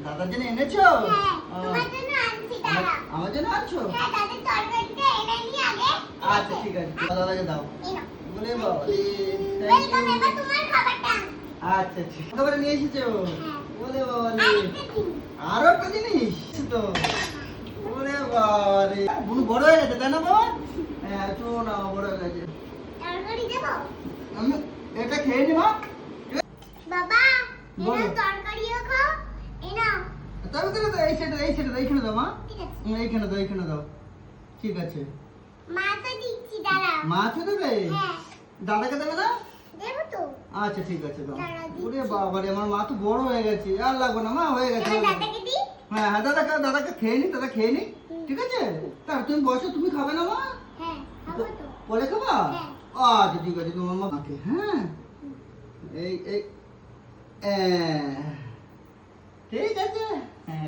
দাদার জন্য এনেছো? তোমার জন্য আনছি দাঁড়া। আমার জন্য আনছো? হ্যাঁ, দাদার তরকারিটা এনে নিয়ে আগে। আচ্ছা ঠিক আছে, দাদাকে দাও। এই নাও। বলে বাবা ওয়েলকাম, এবার তোমার খাবারটা। আচ্ছা ঠিক খাবার নিয়ে এসেছো? হ্যাঁ। বলে বাবা আরেকটা দিন। আরো একটা জিনিস তো। ওরে বাবা রে, বুনু বড় হয়ে গেছে তাই না বাবা? হ্যাঁ চো না, বড় হয়ে গেছে। তরকারি দেবো? আমি এটা খেয়ে নি মা। বাবা, বলো। এনাও তরকারিও খাও। এনাও। তবে তো এইখানে দাও মা। ঠিক আছে। এইখানে দাও। ঠিক আছে। মাথা দিচ্ছি দাঁড়া। মাছও দেবে? হ্যাঁ। দাদাকে দেবে না? দেবো তো। আচ্ছা ঠিক আছে দাও। দাঁড়া, দিচ্ছি। ওরে বাবা রে, আমার মা তো বড় হয়ে গেছে, আর লাগবে না মা, হয়ে গেছে। এবার দাদাকে দিই। হ্যাঁ হ্যাঁ, দাদাকে খেয়ে নি, দাদা খেয়ে নি। ঠিক আছে, তার তুমি বসো, তুমি খাবে না মা? হ্যাঁ, খাবো তো। পরে খাবা? হ্যাঁ। আচ্ছা ঠিক আছে, তোমার মাকে। হ্যাঁ এই ঠিক আছে।